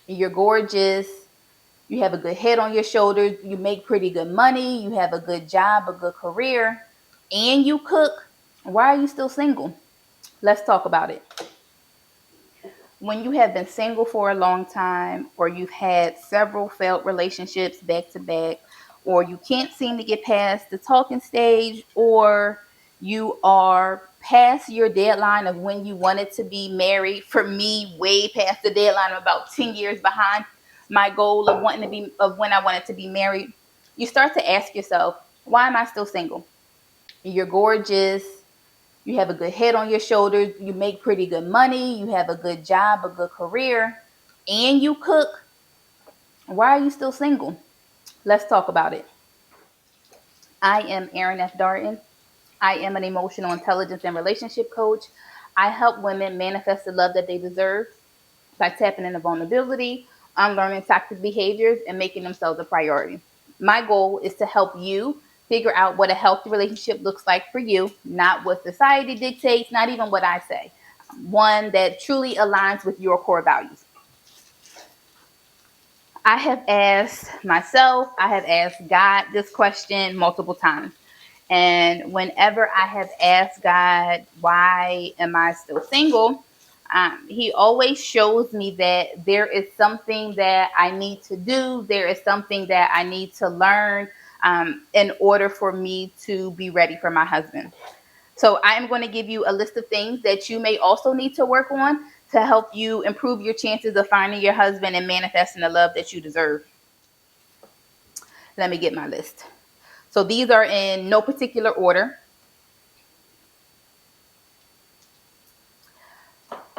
You're gorgeous. You have a good head on your shoulders. You make pretty good money. You have a good job, a good career, and you cook. Why are you still single? Let's talk about it. When you have been single for a long time, or you've had several failed relationships back to back, or you can't seem to get past the talking stage, or you are past your deadline of when you wanted to be married. For me, way past the deadline, I'm about 10 years behind my goal of when I wanted to be married. You start to ask yourself, why am I still single? You're gorgeous. You have a good head on your shoulders. You make pretty good money. You have a good job, a good career, and you cook. Why are you still single? Let's talk about it. I am Erin F. Darton. I am an emotional intelligence and relationship coach. I help women manifest the love that they deserve by tapping into vulnerability, unlearning toxic behaviors, and making themselves a priority. My goal is to help you figure out what a healthy relationship looks like for you, not what society dictates, not even what I say. One that truly aligns with your core values. I have asked myself, I have asked God this question multiple times. And whenever I have asked God, why am I still single? He always shows me that there is something that I need to do. There is something that I need to learn in order for me to be ready for my husband. So I am going to give you a list of things that you may also need to work on to help you improve your chances of finding your husband and manifesting the love that you deserve. Let me get my list. So these are in no particular order.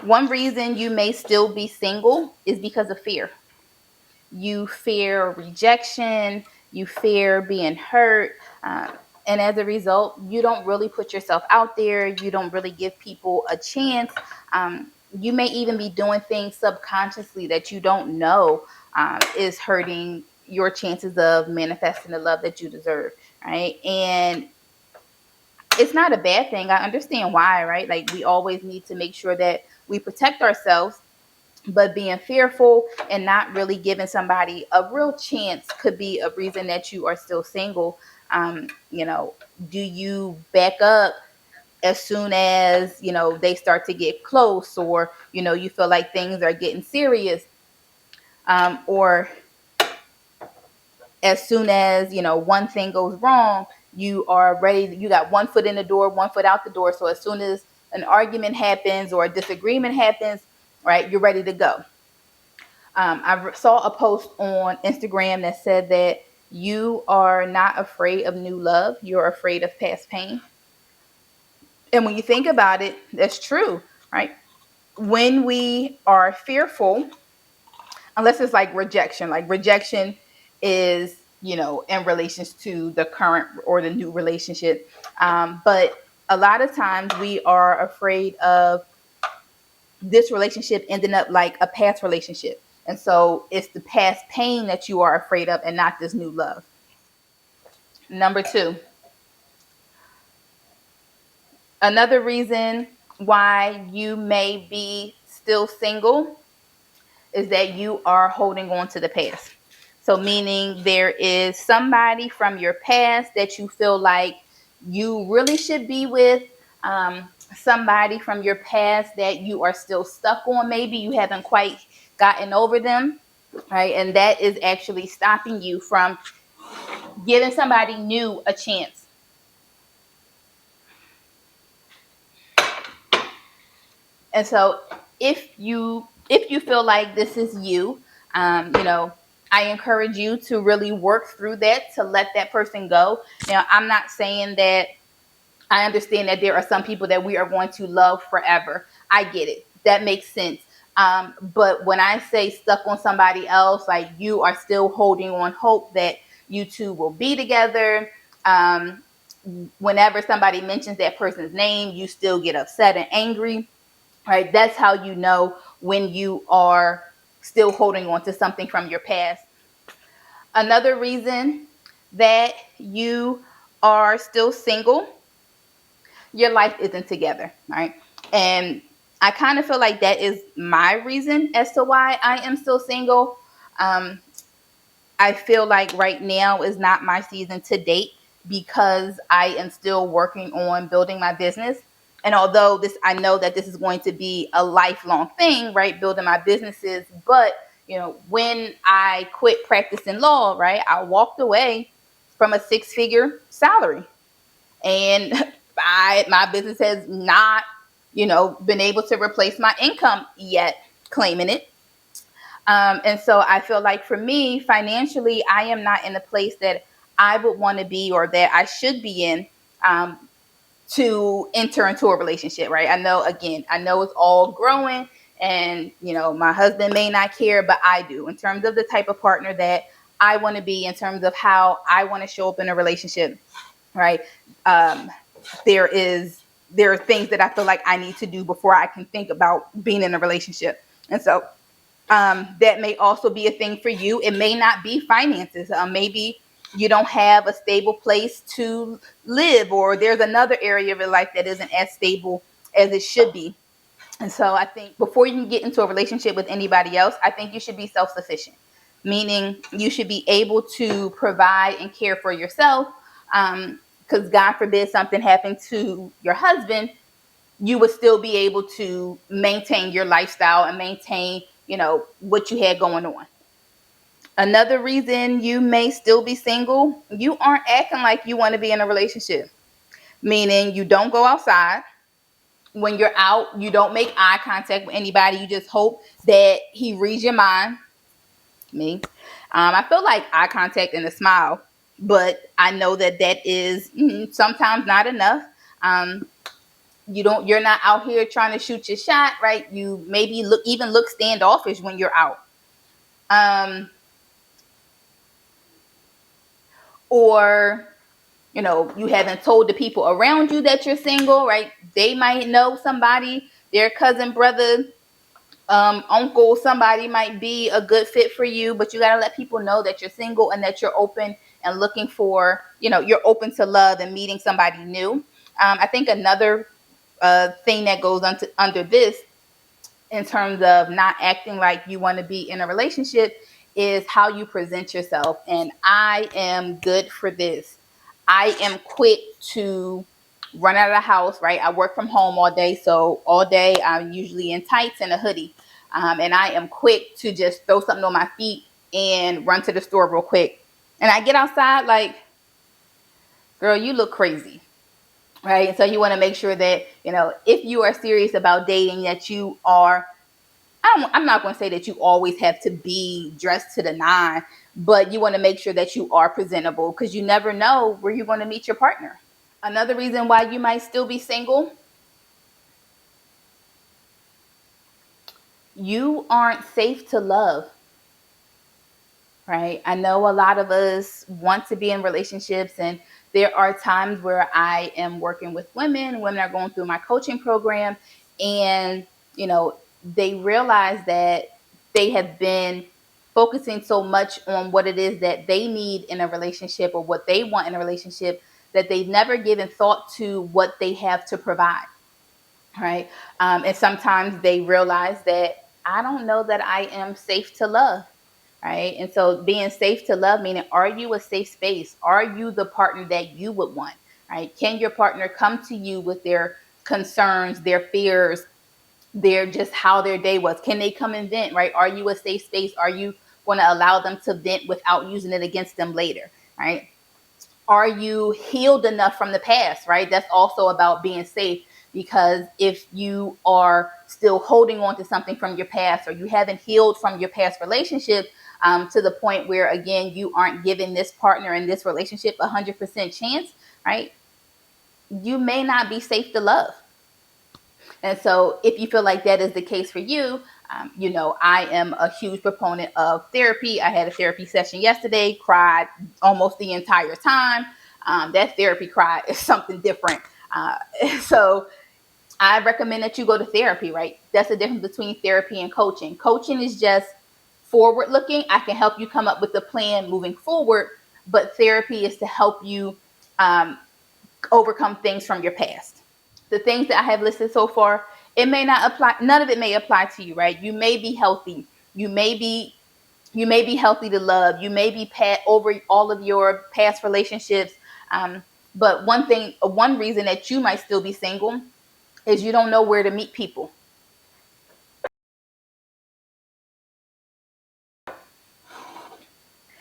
One reason you may still be single is because of fear. You fear rejection, you fear being hurt, and as a result, you don't really put yourself out there. You don't really give people a chance. You may even be doing things subconsciously that you don't know is hurting your chances of manifesting the love that you deserve, right? And it's not a bad thing. I understand why, right? Like, we always need to make sure that we protect ourselves, but being fearful and not really giving somebody a real chance could be a reason that you are still single. You know, do you back up as soon as, they start to get close, or, you feel like things are getting serious, or as soon as, one thing goes wrong, you are ready. You got one foot in the door, one foot out the door. So as soon as an argument happens or a disagreement happens, right, you're ready to go. I saw a post on Instagram that said that you are not afraid of new love. You're afraid of past pain. And when you think about it, that's true, right? When we are fearful, unless it's like rejection is, in relations to the current or the new relationship. But a lot of times we are afraid of this relationship ending up like a past relationship. And so it's the past pain that you are afraid of and not this new love. Number two, another reason why you may be still single is that you are holding on to the past. So, meaning there is somebody from your past that you feel like you really should be with, somebody from your past that you are still stuck on. Maybe you haven't quite gotten over them, right? And that is actually stopping you from giving somebody new a chance. And so, if you feel like this is you, I encourage you to really work through that, to let that person go. Now, I'm not saying that I understand that there are some people that we are going to love forever. I get it. That makes sense. But when I say stuck on somebody else, like, you are still holding on hope that you two will be together. Um, Whenever somebody mentions that person's name, you still get upset and angry, right? That's how you know when you are still holding on to something from your past. Another reason that you are still single, your life isn't together, right? And I kind of feel like that is my reason as to why I am still single. Um, I feel like right now is not my season to date because I am still working on building my business. And although I know that this is going to be a lifelong thing, right? Building my businesses. But, when I quit practicing law, right, I walked away from a 6-figure salary. And my business has not, been able to replace my income yet, claiming it. And so I feel like for me, financially, I am not in the place that I would want to be or that I should be in to enter into a relationship, right? I know it's all growing and, my husband may not care, but I do in terms of the type of partner that I want to be, in terms of how I want to show up in a relationship, right? Um, there are things that I feel like I need to do before I can think about being in a relationship. And so that may also be a thing for you. It may not be finances. Maybe you don't have a stable place to live, or there's another area of your life that isn't as stable as it should be. And so I think before you can get into a relationship with anybody else, I think you should be self-sufficient, meaning you should be able to provide and care for yourself. Because God forbid something happened to your husband, you would still be able to maintain your lifestyle and maintain, what you had going on. Another reason you may still be single, you aren't acting like you want to be in a relationship, meaning you don't go outside. When you're out, you don't make eye contact with anybody. You just hope that he reads your mind. Me. I feel like eye contact and a smile, but I know that is sometimes not enough. Um, you're not out here trying to shoot your shot, right? You maybe look standoffish when you're out. Or you haven't told the people around you that you're single, right? They might know somebody, their cousin, brother, uncle, somebody might be a good fit for you, but you got to let people know that you're single and that you're open and looking for, you're open to love and meeting somebody new. I think another thing that goes under this, in terms of not acting like you want to be in a relationship, is how you present yourself. And I am good for this. I am quick to run out of the house, right? I work from home all day. So all day I'm usually in tights and a hoodie. And I am quick to just throw something on my feet and run to the store real quick. And I get outside like, girl, you look crazy. Right. So you want to make sure that, if you are serious about dating, that you are, I'm not going to say that you always have to be dressed to the nine, but you want to make sure that you are presentable, because you never know where you're going to meet your partner. Another reason why you might still be single, you aren't safe to love, right? I know a lot of us want to be in relationships, and there are times where I am working with women are going through my coaching program, and, they realize that they have been focusing so much on what it is that they need in a relationship or what they want in a relationship, that they've never given thought to what they have to provide. Right. And sometimes they realize that I don't know that I am safe to love. Right. And so being safe to love, meaning, are you a safe space? Are you the partner that you would want? Right. Can your partner come to you with their concerns, their fears, their just how their day was? Can they come and vent? Right. Are you a safe space? Are you going to allow them to vent without using it against them later? Right. Are you healed enough from the past, right? That's also about being safe, because if you are still holding on to something from your past, or you haven't healed from your past relationship, to the point where, again, you aren't giving this partner in this relationship 100% chance, right? You may not be safe to love. And so if you feel like that is the case for you, I am a huge proponent of therapy. I had a therapy session yesterday, cried almost the entire time. That therapy cry is something different. Uh, so I recommend that you go to therapy, right? That's the difference between therapy and coaching. Coaching is just forward looking. I can help you come up with a plan moving forward, but therapy is to help you overcome things from your past. The things that I have listed so far, it may not apply. None of it may apply to you, right? You may be healthy. You may be healthy to love. You may be over all of your past relationships. But one reason that you might still be single is you don't know where to meet people.